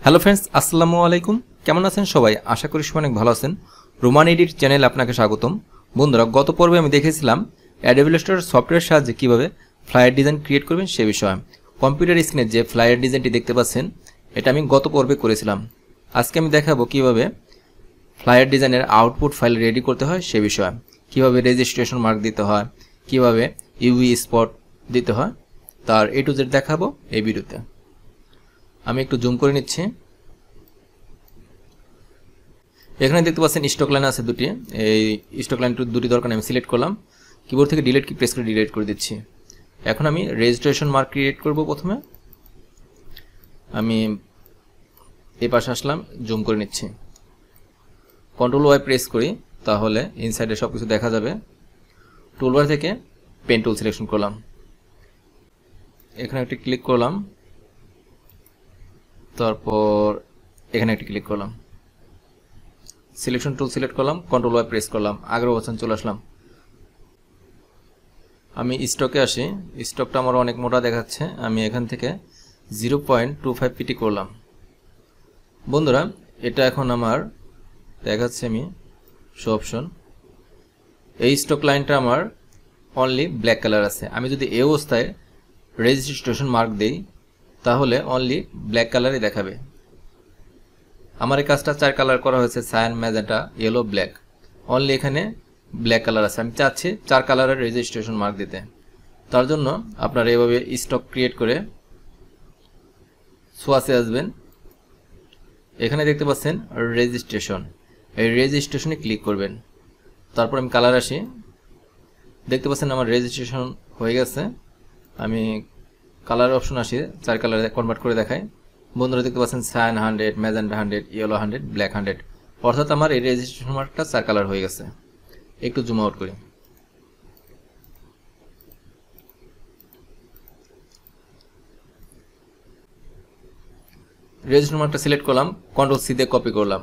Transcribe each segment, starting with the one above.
Hello friends, আসসালামু আলাইকুম। কেমন আছেন সবাই? আশা করি সবাই অনেক ভালো আছেন। রোমান এডিট চ্যানেলে আপনাকে স্বাগতম। বন্ধুরা, গত পর্বে আমি দেখেছিলাম অ্যাডোবি ইলাস্ট্রেটর সফটওয়্যারের সাহায্যে কীভাবে ফ্লায়ার ডিজাইন ক্রিয়েট করবেন সে বিষয়ে। কম্পিউটার স্ক্রিনে যে ফ্লায়ার ডিজাইনটি দেখতে পাচ্ছেন, এটা আমি গত পর্বে করেছিলাম। আজকে আমি দেখাবো কীভাবে ফ্লায়ার ডিজাইনের আউটপুট ফাইল রেডি করতে হয় সে বিষয়ে, কীভাবে রেজিস্ট্রেশন মার্ক দিতে হয়, কীভাবে ইউভি স্পট দিতে হয়, তার A to Z দেখাবো এই ভিডিওতে। আমি একটু জুম করে নিচ্ছি। এখানে দেখতে পাচ্ছেন স্টক লাইন আছে দুটি। এই স্টক লাইন দুটি দরকার আমি সিলেক্ট করলাম। কিবোর্ড থেকে ডিলিট কি প্রেস করে ডিলিট করে দিচ্ছি। এখন আমি রেজিস্ট্রেশন মার্ক ক্রিয়েট করব। প্রথমে আমি এই পাশে আসলাম, জুম করে নিচ্ছি। কন্ট্রোল Y প্রেস করি, তাহলে ইনসাইডে সব কিছু দেখা যাবে। টুলবার থেকে পেন টুল সিলেকশন করলাম, এখানে একটি ক্লিক করলাম, তারপর এখানে একটি ক্লিক করলাম, সিলেকশন টুল সিলেক্ট করলাম, কন্ট্রোল Y প্রেস করলাম, আগের অবস্থান চলে আসলাম। আমি স্টকে আসি। স্টকটা আমার অনেক মোটা দেখাচ্ছে, আমি এখান থেকে 0.25 পিটি করলাম। বন্ধুরা, এটা এখন আমার দেখাচ্ছে, আমি শো অপশন। এই স্টক লাইনটা আমার অনলি ব্ল্যাক কালার আছে। আমি যদি এই অবস্থায় রেজিস্ট্রেশন মার্ক দিই, তাহলে অনলি ব্ল্যাক কালারই দেখাবে। আমার এই কাজটা 4 কালার করা হয়েছে, cyan, magenta, yellow, black. Only এখানে ব্ল্যাক কালার আছে। আমি চাচ্ছি 4 কালারের রেজিস্ট্রেশন মার্ক দিতে। তার জন্য আপনারা এভাবে স্টক ক্রিয়েট করে সোয়াসে আসবেন। এখানে দেখতে পাচ্ছেন রেজিস্ট্রেশন, এই রেজিস্ট্রেশনে ক্লিক করবেন। তারপর আমি কালার আসি, দেখতে পাচ্ছেন আমার রেজিস্ট্রেশন হয়ে গেছে। আমি কালার অপশন আসি, 4 কালারে কনভার্ট করে দেখাই। বন্ধুরা দেখতে পাচ্ছেন সায়ান 100, ম্যাজেন্টা 100, ইয়েলো 100, ব্ল্যাক 100, অর্থাৎ আমার এই রেজিস্ট্রেশন মার্কটা 4 কালার হয়ে গেছে। একটু জুম আউট করি। রেজিস্ট্রেশন মার্কটা সিলেক্ট করলাম, কন্ট্রোল C দিয়ে কপি করলাম।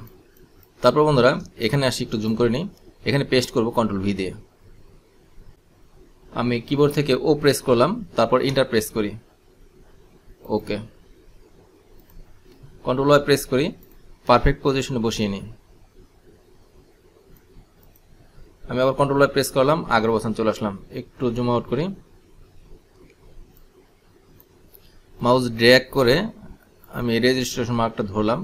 তারপর বন্ধুরা এখানে আসি, একটু জুম করে নিই, এখানে পেস্ট করব কন্ট্রোল V দিয়ে। আমি কিবোর্ড থেকে O প্রেস করলাম, তারপর এন্টার প্রেস করি। ওকে, কন্ট্রোল Y প্রেস করি, পারফেক্ট পজিশনে বসিয়ে নিই। আমি আবার কন্ট্রোল Y প্রেস করলাম, আগের অবস্থান চলে আসলাম। একটু জুম আউট করি, মাউস ড্র্যাগ করে আমি রেজিস্ট্রেশন মার্কটা ধরলাম।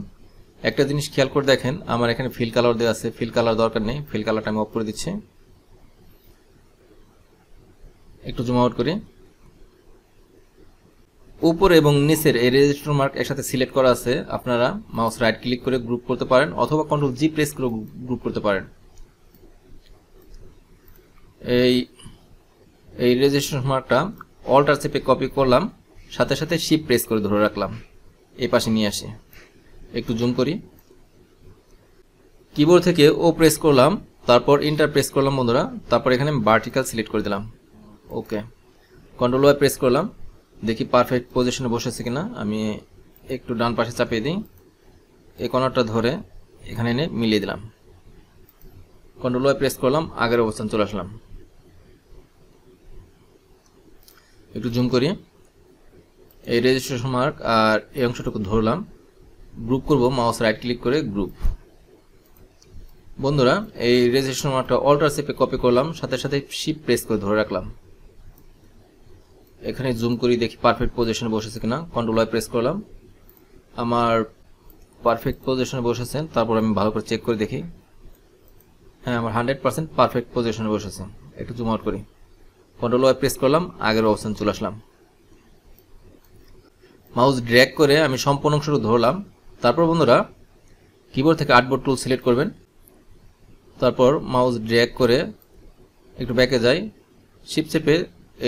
একটা জিনিস খেয়াল করে দেখেন, আমার এখানে ফিল কালার দেওয়া আছে, ফিল কালার দরকার নেই, ফিল কালারটা আমি অফ করে দিচ্ছি। একটু জুম আউট করি। উপর এবং নিচের এই রেজিস্ট্রেশন মার্ক একসাথে সিলেক্ট করা আছে। আপনারা মাউস রাইট ক্লিক করে গ্রুপ করতে পারেন, অথবা কন্ট্রোল G প্রেস করে গ্রুপ করতে পারেন। এই রেজিস্ট্রেশন মার্কটা অল্টার চেপে কপি করলাম, সাথে সাথে শিফট প্রেস করে ধরে রাখলাম, এই পাশে নিয়ে আসি। একটু জুম করি। কিবোর্ড থেকে O প্রেস করলাম, তারপর এন্টার প্রেস করলাম বন্ধুরা। তারপর এখানে ভার্টিক্যাল সিলেক্ট করে দিলাম। ওকে, কন্ট্রোল Y প্রেস করলাম, দেখি পারফেক্ট পজিশনে বসেছে কিনা। আমি একটু ডান পাশে চাপিয়ে দিই, এই কর্নারটা ধরে এখানে এনে মিলিয়ে দিলাম। কন্ট্রোল Y প্রেস করলাম, আগের অবস্থান চলে আসলাম। একটু জুম করি। এই রেজিস্ট্রেশন মার্ক আর এই অংশটুকু ধরলাম, গ্রুপ করব, মাউস রাইট ক্লিক করে গ্রুপ। বন্ধুরা, এই রেজিস্ট্রেশন মার্কটা অল্টার চেপে কপি করলাম, সাথে সাথে শিফট প্রেস করে ধরে রাখলাম। এখানে জুম করি, দেখি পারফেক্ট পজিশনে বসেছে কিনা। কন্ট্রোল Y প্রেস করলাম, আমার পারফেক্ট পজিশনে বসেছে। তারপর আমি ভালো করে চেক করে দেখি, হ্যাঁ, আমার 100% পারফেক্ট পজিশনে বসেছে। একটু জুম আউট করি, কন্ট্রোল Y প্রেস করলাম, আগের অবস্থান চলে আসলাম। মাউস ড্র্যাগ করে আমি সম্পূর্ণ অংশটুকু ধরলাম। তারপর বন্ধুরা কিবোর্ড থেকে আর্টবোর্ড টুল সিলেক্ট করবেন, তারপর মাউস ড্র্যাগ করে একটু ব্যাকে যাই, শিফট চেপে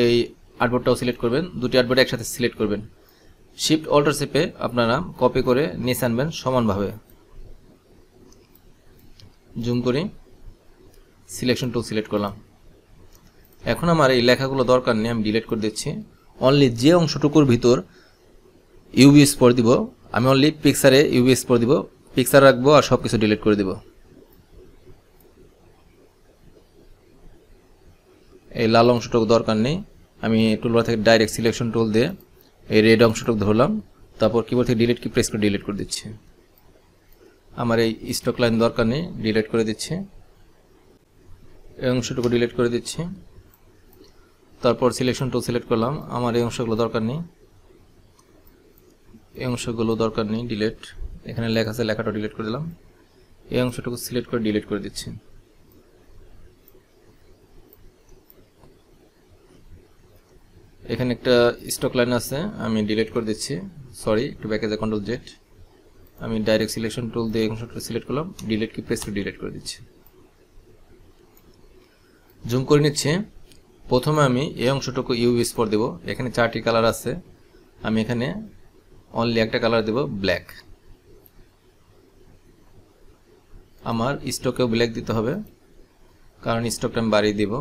এই আর্টবোর্ডটাও সিলেক্ট করবেন। দুটি আর্টবোর্ড একসাথে সিলেক্ট করবেন। শিফট অল্টার চেপে আপনারা কপি করে নিচে আনবেন সমানভাবে। জুম করি, সিলেকশন টুল সিলেক্ট করলাম। এখন আমার এই লেখাগুলো দরকার নেই, আমি ডিলিট করে দিচ্ছি। অনলি যে অংশটুকুর ভিতর ইউভি স্পট দিব, আমি অনলি পিকচারে ইউভি স্পট দিব, পিকচার রাখবো, আর সব কিছু ডিলিট করে দিব। এই লাল অংশটুকু দরকার নেই, আমি টুলবার থেকে ডাইরেক্ট সিলেকশন টুল দিয়ে এই রেড অংশটুকু ধরলাম। তারপর কিবোর্ড থেকে ডিলিট কি প্রেস করে ডিলিট করে দিচ্ছি। আমার এই স্টক লাইন দরকার নেই, ডিলিট করে দিচ্ছি। এই অংশটুকু ডিলিট করে দিচ্ছি। তারপর সিলেকশন টুল সিলেক্ট করলাম, আমার এই অংশগুলো দরকার নেই, এই অংশগুলো দরকার নেই, ডিলিট। এখানে লেখা আছে, লেখাটা ডিলিট করে দিলাম। এই অংশটুকু সিলেক্ট করে ডিলিট করে দিচ্ছি। এখানে একটা স্টক লাইন আছে, আমি ডিলিট করে দিচ্ছি। সরি, একটু ব্যাকে যাই, কন্ট্রোল জেড। আমি ডাইরেক্ট সিলেকশন টুল দিয়ে অংশটা সিলেক্ট করলাম, ডিলিট কি প্রেস করে ডিলিট করে দিচ্ছি। জুম করে নিচ্ছি। প্রথমে আমি এই অংশটুকু ইউভি স্পট দেব। এখানে 4টি কালার আছে, আমি এখানে অনলি একটা কালার দেব, ব্ল্যাক। আমার স্টকেও ব্ল্যাক দিতে হবে, কারণ স্টকটা আমি বাড়িয়ে দিব।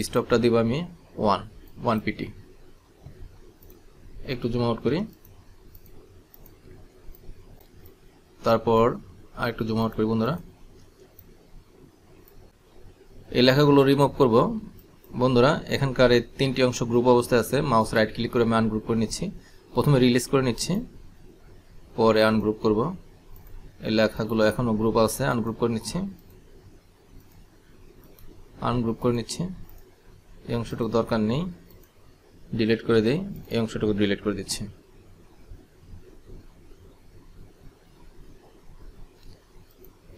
স্টকটা দিব আমি 1 পিটি। একটু জুম আউট করি, তারপর আর একটু জুম আউট করি বন্ধুরা। এই লেখাগুলো রিমুভ করব বন্ধুরা। এখানকার এই 3টি অংশ গ্রুপ অবস্থায় আছে, মাউস রাইট ক্লিক করে আমি আনগ্রুপ করে নিচ্ছি। প্রথমে রিলিজ করে নিচ্ছি, পরে আনগ্রুপ করব। এই লেখাগুলো এখনো গ্রুপ আছে, আনগ্রুপ করে নিচ্ছি, আনগ্রুপ করে নিচ্ছি। এই অংশটুকু দরকার নেই, ডিলিট করে দেই। এই অংশটুকু ডিলিট করে দিচ্ছি।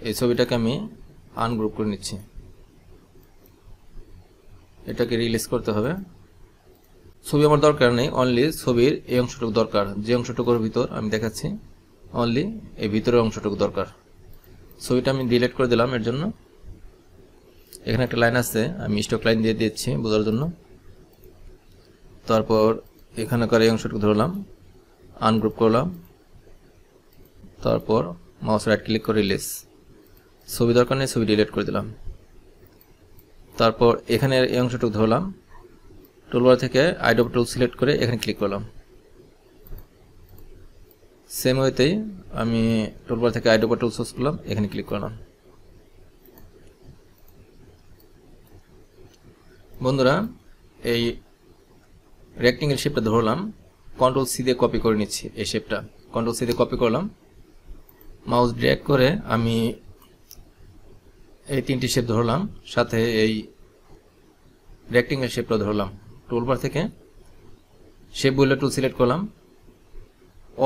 এই ছবিটাকে আমি আনগ্রুপ করে নিচ্ছি, এটাকে রিলিজ করতে হবে। ছবি আমার দরকার নেই, অনলি ছবির এই অংশটুকু দরকার, যে অংশটুকুর ভিতর আমি দেখাচ্ছি, অনলি এই ভিতরের অংশটুকু দরকার। ছবিটা আমি ডিলিট করে দিলাম। এর জন্য এখানে একটা লাইন আছে, আমি স্টক লাইন দিয়ে দিচ্ছি বোঝার জন্য। তারপর এখানকার এই অংশটুকু ধরলাম, আনগ্রুপ করলাম, তারপর মাউস রাইট ক্লিক করে রিলিজ। ছবি দরকার নেই, ছবি ডিলিট করে দিলাম। তারপর এখানে এই অংশটুকু ধরলাম, টুলবার থেকে আইডপ টুল সিলেক্ট করে এখানে ক্লিক করলাম। সেম ওয়েতেই আমি টুলবার থেকে আইডপ টুল চুজ করলাম, এখানে ক্লিক করলাম। বন্ধুরা, এই রেক্টেঙ্গেল শেপটা ধরলাম, কন্ট্রোল সি দিয়ে কপি করে নিচ্ছি। এই শেপটা কন্ট্রোল সি দিয়ে কপি করলাম, মাউস ড্র্যাগ করে আমি এই 3টি শেপ ধরলাম, সাথে এই রেক্টেঙ্গেল শেপটা ধরলাম। টুলবার থেকে শেপ বলে টুল সিলেক্ট করলাম,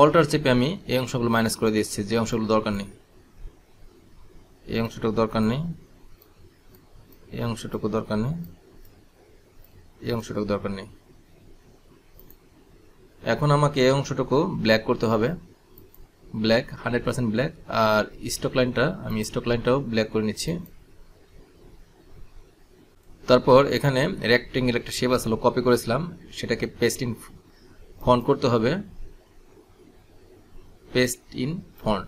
অল্টার চেপে আমি এই অংশগুলো মাইনাস করে দিচ্ছি, যে অংশগুলো দরকার নেই। এই অংশটুকু দরকার নেই, এই অংশটুকু দরকার নেই, এই অংশটুকু দরকার নেই। এখন আমাকে এই অংশটুকু ব্ল্যাক করতে হবে, ব্ল্যাক, 100% ব্ল্যাক। আর স্টক লাইনটা, আমি স্টক লাইনটাও ব্ল্যাক করে নিচ্ছি। তারপর এখানে রেক্টেঙ্গেল একটা শেপ আসলো, কপি করেছিলাম, সেটাকে পেস্ট ইন ফন্ট করতে হবে, পেস্ট ইন ফন্ট।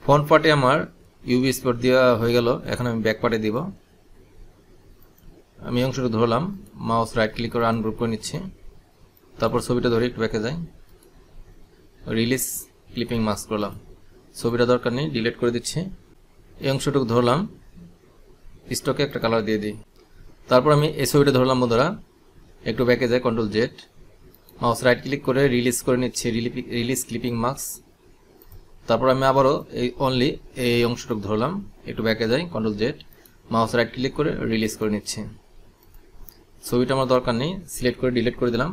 ফন্ট পার্টে আমার ইউভি স্পট দেওয়া হয়ে গেল। এখন আমি ব্যাক পার্টে দিব। আমি অংশটা ধরলাম, মাউস রাইট ক্লিক করে আনগ্রুপ করে নিচ্ছি। তারপর ছবিটা ধরে একটু ব্যাকে যাই, রিলিজ ক্লিপিং মাস্ক করলাম। ছবিটা দরকার নেই, ডিলিট করে দিচ্ছি। এই অংশটুকু ধরলাম, স্টকে একটা কালার দিয়ে দিই। তারপর আমি এই ছবিটা ধরলাম বন্ধুরা, একটু ব্যাকে যাই, control Z, mouse right click করে রিলিজ করে নিচ্ছি, রিলিজ ক্লিপিং মাস্ক। তারপর আমি আবারও এই অনলি এই অংশটুকু ধরলাম, একটু ব্যাকে যাই, control Z, mouse right click করে রিলিজ করে নিচ্ছি। ছবিটা আমার দরকার নেই, সিলেক্ট করে ডিলিট করে দিলাম।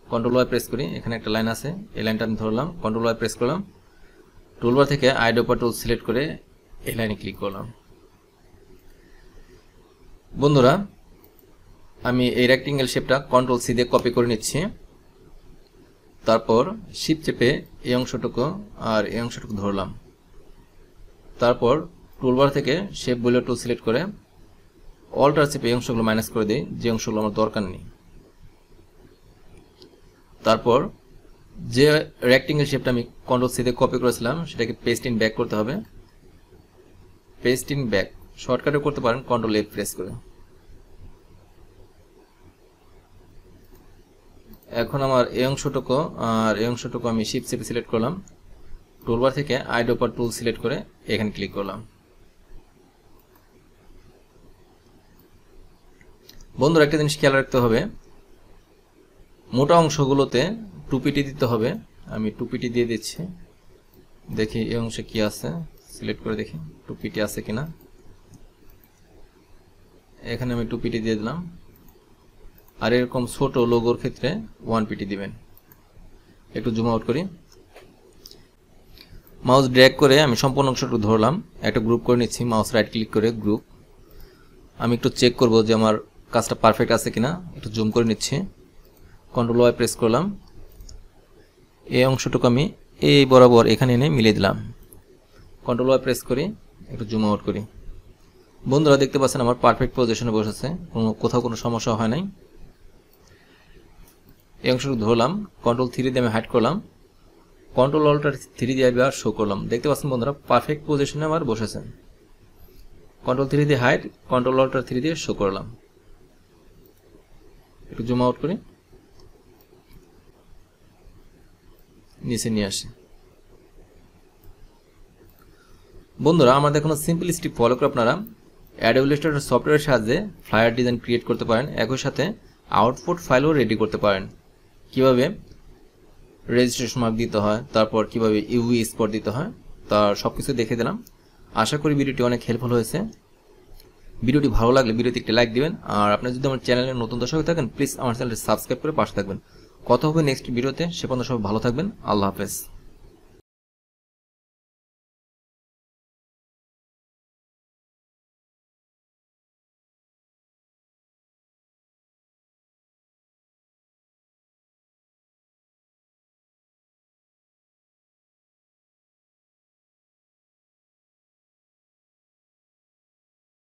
কন্ট্রোল ওয়াই প্রেস করি, এখানে একটা লাইন আছে, এই লাইনটা আমি ধরলাম, কন্ট্রোল ওয়াই প্রেস করলাম, টুলবার থেকে আইডোপা টুল সিলেক্ট করে এই লাইনে ক্লিক করলাম। বন্ধুরা, আমি এই রেক্টেঙ্গেল শেপটা কন্ট্রোল সি দিয়ে কপি করে নিচ্ছি। তারপর শিফট চেপে এই অংশটুকু আর এই অংশটুকু ধরলাম। তারপর টুলবার থেকে শেপ বলে টুল সিলেক্ট করে অল্টার চেপে এই অংশগুলো মাইনাস করে দিই, যে অংশগুলো আমার দরকার নেই। তারপর যে রেক্টেঙ্গেল শেপটা আমি কন্ট্রোল সি দিয়ে কপি করেছিলাম, সেটাকে পেস্ট ইন ব্যাক করতে হবে। পেস্ট ইন ব্যাক শর্টকাটে করতে পারেন, কন্ট্রোল এফ প্রেস করে। এখন আমার এই অংশটুকু আর এই অংশটুকু আমি শিফট চেপে সিলেক্ট করলাম, টুলবার থেকে আইডোপার টুল সিলেক্ট করে এখানে ক্লিক করলাম। বন্ধুরা, একটা জিনিস খেয়াল রাখতে হবে, মোটা অংশগুলোতে 2pt দিতে হবে। আমি 2pt দিয়ে দিচ্ছি। দেখি এই অংশে কি আছে, সিলেক্ট করে দেখি 2pt আছে কিনা। এখানে আমি 2pt দিয়ে দিলাম। আর এরকম ছোট লোগোর ক্ষেত্রে 1pt দিবেন। একটু জুম আউট করি। মাউস ড্র্যাগ করে আমি সম্পূর্ণ অংশটুকু ধরলাম, একটা গ্রুপ করে নিচ্ছি। মাউস রাইট ক্লিক করে গ্রুপ। আমি একটু চেক করব যে আমার কাজটা পারফেক্ট আছে কিনা, একটু জুম করে নিচ্ছি। কন্ট্রোল ওয়াই প্রেস করলাম। এই অংশটুকু আমি এই বরাবর এখানে এনে মিলিয়ে দিলাম। কন্ট্রোল ওয়াই প্রেস করি, একটু জুম আউট করি। বন্ধুরা দেখতে পাচ্ছেন আমার পারফেক্ট পজিশনে বসেছে, কোথাও কোনো সমস্যা হয় নাই। এই অংশটুকু ধরলাম, কন্ট্রোল 3 দিয়ে আমি হাইড করলাম, কন্ট্রোল অল্টার 3 দিয়ে আবার শো করলাম। দেখতে পাচ্ছেন বন্ধুরা পারফেক্ট পজিশনে আমার বসেছে। কন্ট্রোল 3 দিয়ে হাইড, কন্ট্রোল অল্টার 3 দিয়ে শো করলাম। একটু জুম আউট করি, নিচে নিয়ে আসি। বন্ধুরা আমাদের কোনো সিম্পল স্টেপ ফলো করে আপনারা অ্যাডোবি ইলাস্ট্রেটর সফটওয়্যারের সাহায্যে ফ্লায়ার ডিজাইন ক্রিয়েট করতে পারেন। একই সাথে আউটপুট ফাইলও রেডি করতে পারেন। কিভাবে রেজিস্ট্রেশন মার্ক দিতে হয়, তারপর কিভাবে ইউভি স্পট দিতে হয়, তার সবকিছু দেখে দিলাম। আশা করি ভিডিওটি অনেক হেল্পফুল হয়েছে। ভিডিওটি ভালো লাগলে ভিডিওতে একটি লাইক দিবেন। আর আপনি যদি আমার চ্যানেলে নতুন দর্শক হয়ে থাকেন প্লিজ আমার চ্যানেলটি সাবস্ক্রাইব করে পাশে থাকবেন। কথা হবে নেক্সট ভিডিওতে। সে পর্যন্ত সবাই ভালো থাকবেন। আল্লাহ হাফেজ।